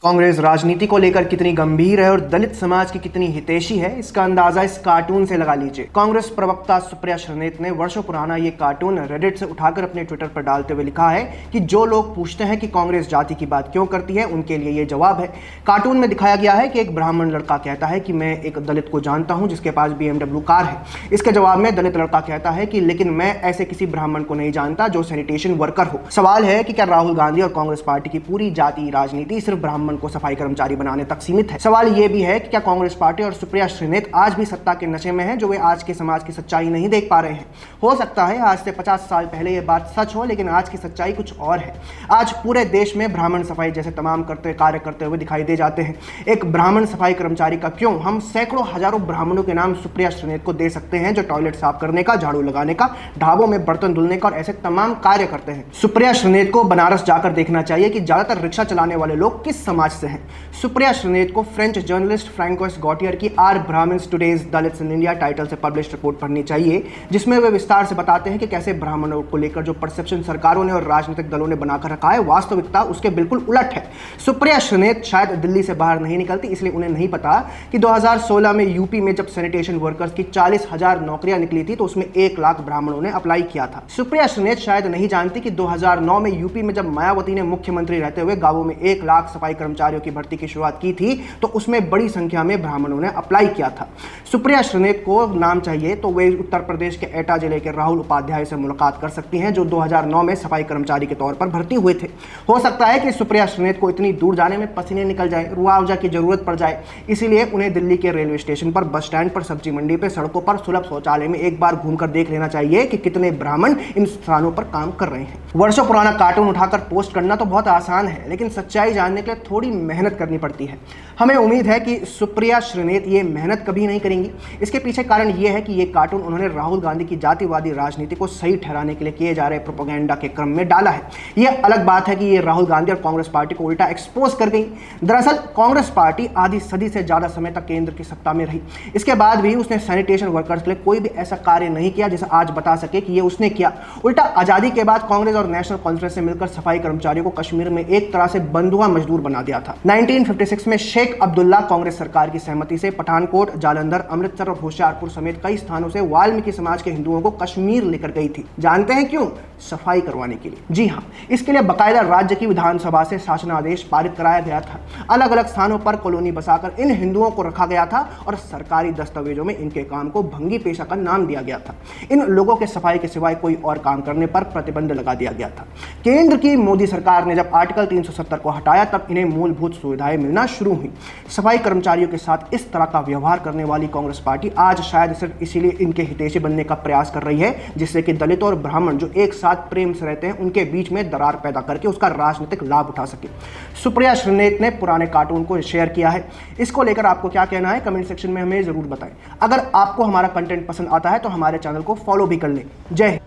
कांग्रेस राजनीति को लेकर कितनी गंभीर है और दलित समाज की कितनी हितैषी है, इसका अंदाजा इस कार्टून से लगा लीजिए। कांग्रेस प्रवक्ता सुप्रिया श्रीनेत ने वर्षों पुराना ये कार्टून रेडिट से उठाकर अपने ट्विटर पर डालते हुए लिखा है कि जो लोग पूछते हैं कि कांग्रेस जाति की बात क्यों करती है, उनके लिए ये जवाब है। कार्टून में दिखाया गया है कि एक ब्राह्मण लड़का कहता है कि मैं एक दलित को जानता हूं जिसके पास BMW कार है। इसके जवाब में दलित लड़का कहता है कि लेकिन मैं ऐसे किसी ब्राह्मण को नहीं जानता जो सैनिटेशन वर्कर हो। सवाल है कि क्या राहुल गांधी और कांग्रेस पार्टी की पूरी जाति राजनीति सिर्फ ब्राह्मण को सफाई कर्मचारी बनाने तक सीमित है? सवाल यह भी है कि क्या कांग्रेस पार्टी और सुप्रिया श्रीनेत आज भी सत्ता के नशे में है, जो वे आज के समाज की सच्चाई नहीं देख पा रहे हैं? हो सकता है आज से 50 साल पहले यह बात सच हो, लेकिन आज की सच्चाई कुछ और है। आज पूरे देश में ब्राह्मण सफाई जैसे तमाम कार्य करते हुए दिखाई दे जाते हैं। एक ब्राह्मण सफाई कर्मचारी का क्यों, हम सैकड़ों हजारों ब्राह्मणों के नाम सुप्रिया श्रीनेत को दे सकते हैं जो टॉयलेट साफ करने का, झाड़ू लगाने का, ढाबों में बर्तन धुलने का और ऐसे तमाम कार्य करते हैं। सुप्रिया श्रीनेत को बनारस जाकर देखना चाहिए कि ज्यादातर रिक्शा चलाने वाले लोग किस समाज से हैं। सुप्रिया श्रीनेत को फ्रेंच जर्नलिस्ट फ्रैंकोइस गॉटियर की are Brahmins today's Dalits in India title से पब्लिश रिपोर्ट पढ़नी चाहिए, जिसमें वे विस्तार से बताते हैं कि कैसे ब्राह्मणों को लेकर जो परसेप्शन सरकारों ने और राजनीतिक दलों ने बनाकर रखा है, वास्तविकता उसके बिल्कुल उलट है। सुप्रिया श्रीनेत शायद दिल्ली से बाहर नहीं निकलती, इसलिए उन्हें नहीं पता कि 2016 में यूपी में जब सैनिटेशन वर्कर्स की 40,000 नौकरियां निकली थी तो उसमें 1 लाख ब्राह्मणों ने अप्लाई किया था। सुप्रिया श्रीनेत शायद नहीं जानती कि 2009 में यूपी में जब मायावती ने मुख्यमंत्री रहते हुए गांवों में 1 लाख सफाई कर्मचारियों की भर्ती की शुरुआत की थी तो उसमें बड़ी संख्या में ब्राह्मणों ने अप्लाई किया था। सुप्रिया श्रीनेत को नाम चाहिए तो वे उत्तर प्रदेश के एटा जिले के राहुल उपाध्याय से मुलाकात कर सकती हैं, जो 2009 में सफाई कर्मचारी के तौर पर भर्ती हुए थे। हो सकता है कि सुप्रिया श्रीनेत को इतनी दूर जाने में पसीने निकल जाए, रुआवजा की जरूरत पड़ जाए, इसीलिए उन्हें दिल्ली के रेलवे स्टेशन पर, बस स्टैंड पर, सब्जी मंडी पर, सड़कों पर, सुलभ शौचालय में एक बार घूमकर देख लेना चाहिए कि कितने ब्राह्मण इन स्थानों पर काम कर रहे हैं। वर्षों पुराना कार्टून उठाकर पोस्ट करना तो बहुत आसान है, लेकिन सच्चाई जानने के लिए थोड़ी मेहनत करनी पड़ती है। हमें उम्मीद है कि सुप्रिया श्रीनेत ये मेहनत कभी नहीं करेंगी। इसके पीछे कारण ये है कि ये कार्टून उन्होंने राहुल गांधी की जातिवादी राजनीति को सही ठहराने के लिए किए जा रहे प्रोपेगेंडा के क्रम में डाला है। यह अलग बात है कि ये राहुल गांधी और कांग्रेस पार्टी को उल्टा एक्सपोज कर गई। दरअसल कांग्रेस पार्टी आधी सदी से ज्यादा समय तक केंद्र की सत्ता में रही, इसके बाद भी उसने सैनिटेशन वर्कर्स के लिए कोई भी ऐसा कार्य नहीं किया जिसे आज बता सके कि ये उसने किया। उल्टा आजादी के बाद कांग्रेस और नेशनल कॉन्फ्रेंस से मिलकर सफाई कर्मचारियों को कश्मीर में एक तरह से बंधुआ मजदूर बना दिया था। 1956 में शेख अब्दुल्ला कांग्रेस सरकार की सहमति से पठानकोट, जालंधर, अमृतसर और होशियारपुर समेत कई स्थानों से वाल्मीकि समाज के हिंदुओं को कश्मीर लेकर गई थी। जानते हैं क्यों? सफाई करवाने के लिए। जी हाँ, इसके लिए बकायदा राज्य की विधानसभा से शासनादेश पारित कराया गया था। अलग अलग स्थानों पर कॉलोनी बसाकर इन हिंदुओं को रखा गया था और सरकारी दस्तावेजों में इनके काम को भंगी पेशा का नाम दिया गया था। इन लोगों के सफाई के सिवाय कोई और काम करने पर प्रतिबंध लगा दिया गया था। केंद्र की मोदी सरकार ने जब आर्टिकल 370 को हटाया तब इन्हें मूलभूत सुविधाएं मिलना शुरू हुई। सफाई कर्मचारियों के साथ इस तरह का व्यवहार करने वाली कांग्रेस पार्टी आज शायद सिर्फ इसीलिए इनके हितैषी बनने का प्रयास कर रही है, जिससे कि दलित और ब्राह्मण जो एक साथ प्रेम से रहते हैं उनके बीच में दरार पैदा करके उसका राजनीतिक लाभ उठा सके। सुप्रिया श्रीनेत ने पुराने कार्टून को शेयर किया है। इसको लेकर आपको क्या कहना है, कमेंट सेक्शन में हमें जरूर बताएं। अगर आपको हमारा कंटेंट पसंद आता है तो हमारे चैनल को फॉलो भी कर लें। जय हिंद।